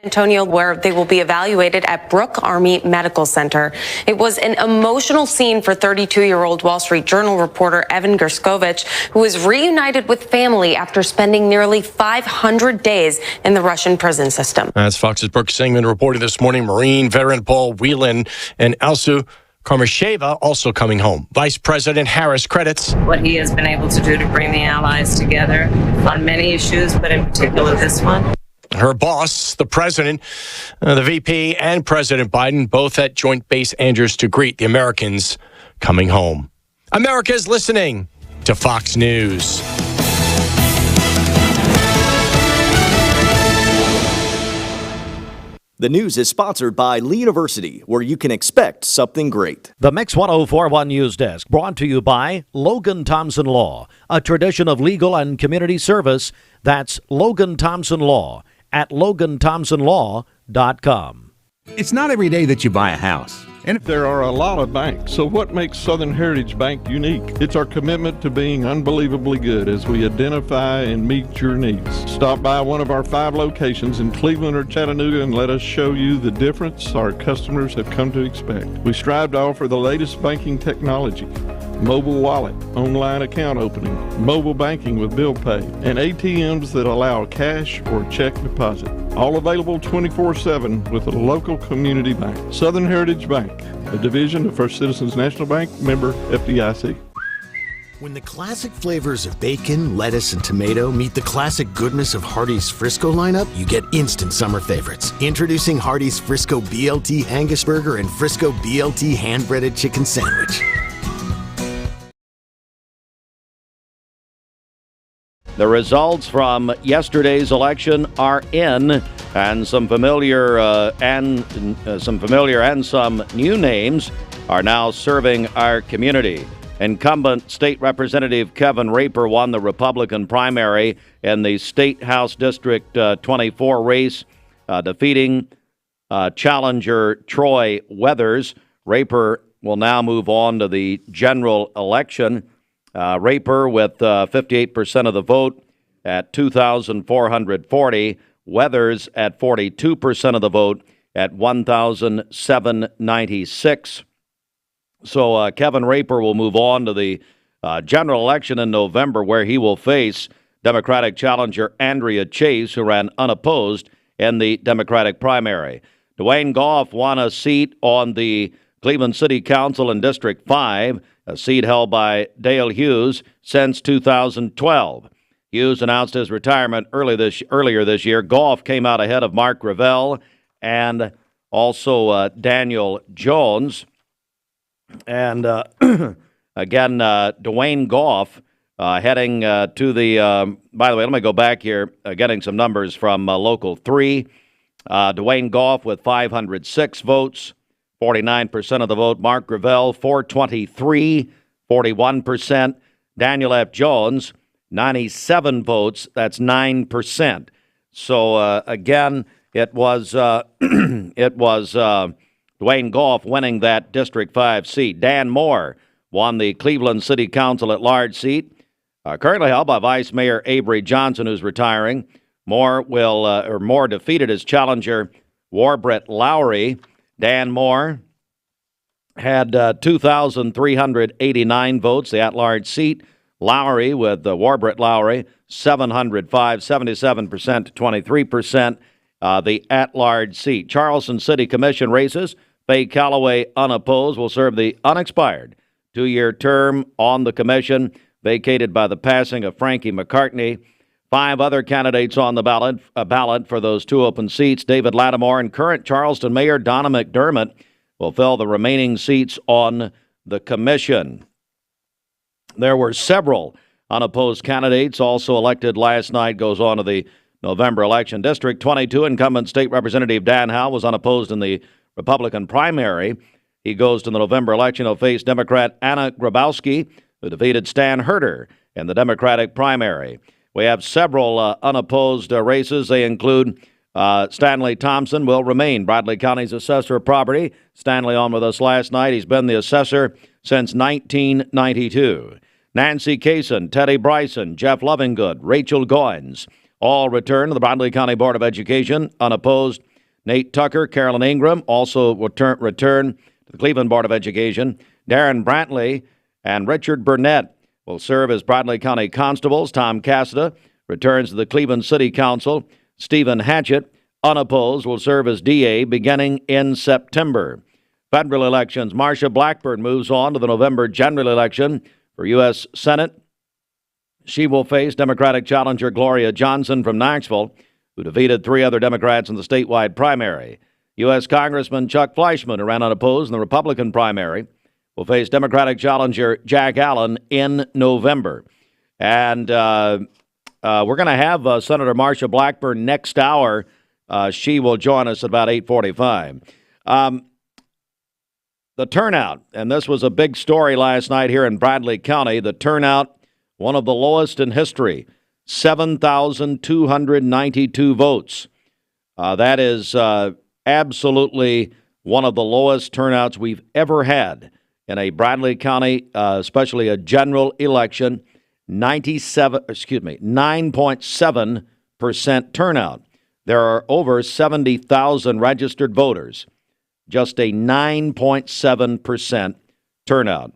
Antonio, where they will be evaluated at Brooke Army Medical Center. It was an emotional scene for 32-year-old Wall Street Journal reporter Evan Gerskovich, who was reunited with family after spending nearly 500 days in the Russian prison system. That's Fox's Brooke Singman reporting this morning. Marine veteran Paul Whelan and Alsu Karmasheva also coming home. Vice President Harris credits what he has been able to do to bring the allies together on many issues, but in particular this one. her boss, the president, the VP, and President Biden, both at Joint Base Andrews to greet the Americans coming home. America's listening to Fox News. The news is sponsored by Lee University, where you can expect something great. The Mix 1041 News Desk, brought to you by Logan Thompson Law, a tradition of legal and community service. That's Logan Thompson Law at LoganThompsonLaw.com. It's not every day that you buy a house. And there are a lot of banks, so what makes Southern Heritage Bank unique? It's our commitment to being unbelievably good as we identify and meet your needs. Stop by one of our 5 locations in Cleveland or Chattanooga and let us show you the difference our customers have come to expect. We strive to offer the latest banking technology, mobile wallet, online account opening, mobile banking with bill pay, and ATMs that allow cash or check deposit. All available 24/7 with a local community bank. Southern Heritage Bank, a division of First Citizens National Bank, member FDIC. When the classic flavors of bacon, lettuce, and tomato meet the classic goodness of Hardee's Frisco lineup, you get instant summer favorites. Introducing Hardee's Frisco BLT Angus Burger and Frisco BLT Hand-Breaded Chicken Sandwich. The results from yesterday's election are in, and some familiar and some new names are now serving our community. Incumbent State Representative Kevin Raper won the Republican primary in the State House District 24 race, defeating challenger Troy Weathers. Raper will now move on to the general election. Raper with 58% of the vote at 2,440. Weathers at 42% of the vote at 1,796. So Kevin Raper will move on to the general election in November, where he will face Democratic challenger Andrea Chase, who ran unopposed in the Democratic primary. Dwayne Goff won a seat on the Cleveland City Council in District 5, a seat held by Dale Hughes since 2012. Hughes announced his retirement earlier this year. Goff came out ahead of Mark Gravel and also Daniel Jones. And again, Dwayne Goff heading to the, by the way, let me go back here, getting some numbers from Local 3. Dwayne Goff with 506 votes. 49% of the vote. Mark Gravel, 423, 41%. Daniel F. Jones, 97 votes. That's 9%. So, again, it was Dwayne Goff winning that District 5 seat. Dan Moore won the Cleveland City Council at-large seat, currently held by Vice Mayor Avery Johnson, who's retiring. Moore defeated his challenger, Warbret Lowry. Dan Moore had 2,389 votes, the at-large seat. Lowry with Warbret Lowry, 705, 77% to 23%, the at-large seat. Charleston City Commission races. Faye Calloway, unopposed, will serve the unexpired 2-year term on the commission, vacated by the passing of Frankie McCartney. 5 other candidates on the ballot for those 2 open seats. David Lattimore and current Charleston Mayor Donna McDermott will fill the remaining seats on the commission. There were several unopposed candidates also elected last night. Goes on to the November election. District 22 incumbent State Representative Dan Howe was unopposed in the Republican primary. He goes to the November election. He'll face Democrat Anna Grabowski, who defeated Stan Herter in the Democratic primary. We have several unopposed races. They include Stanley Thompson will remain Bradley County's assessor of property. Stanley on with us last night. He's been the assessor since 1992. Nancy Kaysen, Teddy Bryson, Jeff Lovingood, Rachel Goins all return to the Bradley County Board of Education. Unopposed Nate Tucker, Carolyn Ingram also will return to the Cleveland Board of Education. Darren Brantley and Richard Burnett will serve as Bradley County Constables. Tom Cassida returns to the Cleveland City Council. Stephen Hatchett, unopposed, will serve as DA beginning in September. Federal elections. Marsha Blackburn moves on to the November general election for U.S. Senate. She will face Democratic challenger Gloria Johnson from Knoxville, who defeated 3 other Democrats in the statewide primary. U.S. Congressman Chuck Fleischmann, who ran unopposed in the Republican primary, will face Democratic challenger Jack Allen in November. And we're going to have Senator Marsha Blackburn next hour. She will join us at about 8:45. The turnout, and this was a big story last night here in Bradley County, the turnout, one of the lowest in history, 7,292 votes. That is absolutely one of the lowest turnouts we've ever had in a Bradley County, especially a general election. 9.7% turnout. There are over 70,000 registered voters. Just a 9.7% turnout.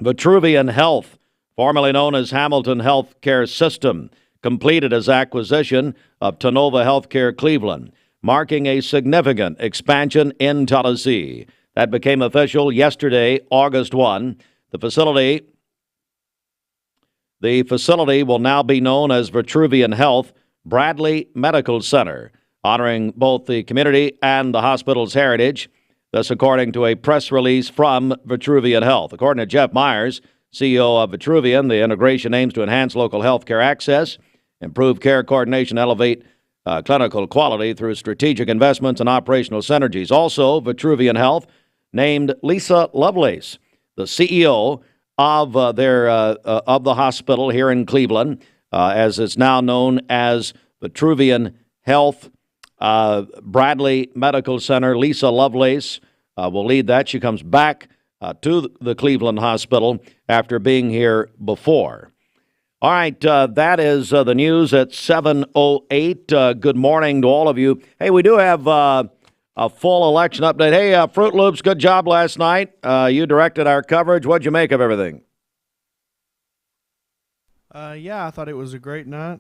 Vitruvian Health, formerly known as Hamilton Healthcare System, completed its acquisition of Tenova Healthcare Cleveland, marking a significant expansion in Tennessee. That became official yesterday, August 1. The facility will now be known as Vitruvian Health Bradley Medical Center, honoring both the community and the hospital's heritage. This according to a press release from Vitruvian Health. According to Jeff Myers, CEO of Vitruvian, the integration aims to enhance local health care access, improve care coordination, elevate clinical quality through strategic investments and operational synergies. Also, Vitruvian Health named Lisa Lovelace the CEO of the hospital here in Cleveland, as it's now known as Vitruvian Health Bradley Medical Center. Lisa Lovelace will lead that. She comes back to the Cleveland Hospital after being here before. All right, that is the news at 7:08. Good morning to all of you. Hey, we do have a full election update. Hey, Fruit Loops, good job last night. You directed our coverage. What'd you make of everything? Yeah, I thought it was a great night.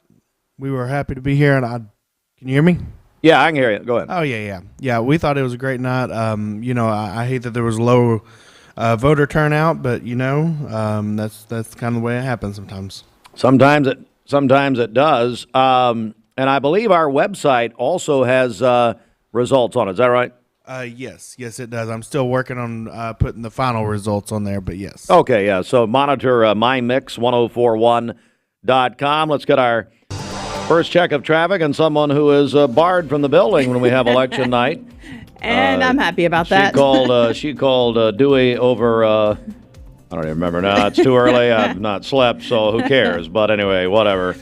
We were happy to be here, and can you hear me? Yeah, I can hear you. Go ahead. Oh, yeah. We thought it was a great night. I hate that there was low voter turnout, but that's kind of the way it happens sometimes. Sometimes it does. And I believe our website also has results on it. Is that right? Yes, it does. I'm still working on putting the final results on there, but yes. Okay, yeah. So monitor mymix1041.com. Let's get our first check of traffic and someone who is barred from the building when we have election night. And I'm happy about that. She called Dewey over. I don't even remember now. It's too early. I've not slept, so who cares? But anyway, whatever.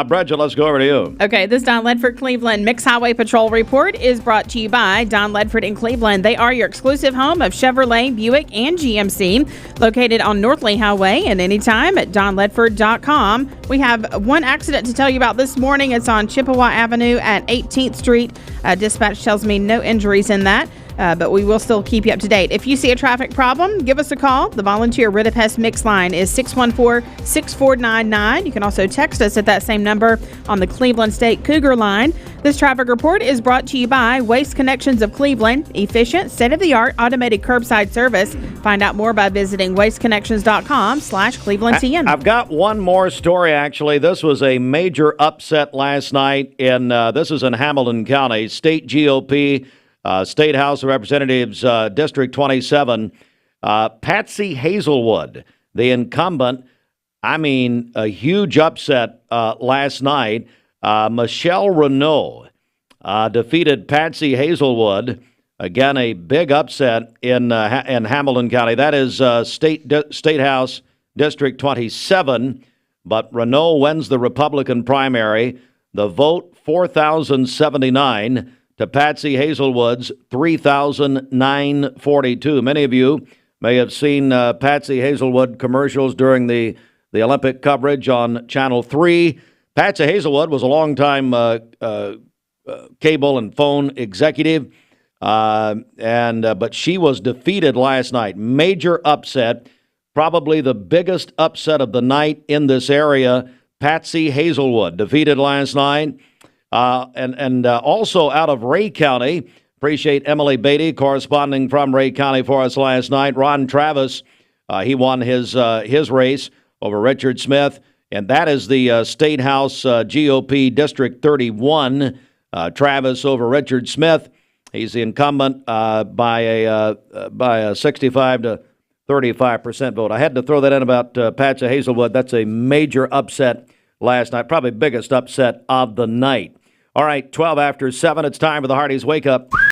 Bridget, let's go over to you. Okay, this Don Ledford Cleveland Mixed Highway Patrol Report is brought to you by Don Ledford in Cleveland. They are your exclusive home of Chevrolet, Buick, and GMC, located on North Lee Highway, and anytime at donledford.com. We have one accident to tell you about this morning. It's on Chippewa Avenue at 18th Street. Dispatch tells me no injuries in that. But we will still keep you up to date. If you see a traffic problem, give us a call. The volunteer Rid of Pest Mix line is 614-6499. You can also text us at that same number on the Cleveland State Cougar line. This traffic report is brought to you by Waste Connections of Cleveland. Efficient, state-of-the-art automated curbside service. Find out more by visiting wasteconnections.com/ClevelandTN. I've got one more story, actually. This was a major upset last night. This is in Hamilton County. State GOP State House of Representatives, District 27, Patsy Hazelwood, the incumbent. A huge upset last night. Michelle Renault defeated Patsy Hazelwood. Again, a big upset in Hamilton County. That is State House District 27. But Renault wins the Republican primary. The vote, 4,079. To Patsy Hazelwood's 3,942. Many of you may have seen Patsy Hazelwood commercials during the Olympic coverage on Channel 3. Patsy Hazelwood was a longtime cable and phone executive. But she was defeated last night. Major upset, probably the biggest upset of the night in this area. Patsy Hazelwood defeated last night. Also out of Ray County, appreciate Emily Beatty corresponding from Ray County for us last night. Ron Travis, he won his race over Richard Smith, and that is the State House GOP District 31. Travis over Richard Smith. He's the incumbent by a 65 to 35% vote. I had to throw that in about Patsy Hazelwood. That's a major upset last night, probably biggest upset of the night. All right, 12 after 7. It's time for the Hardee's Wake Up.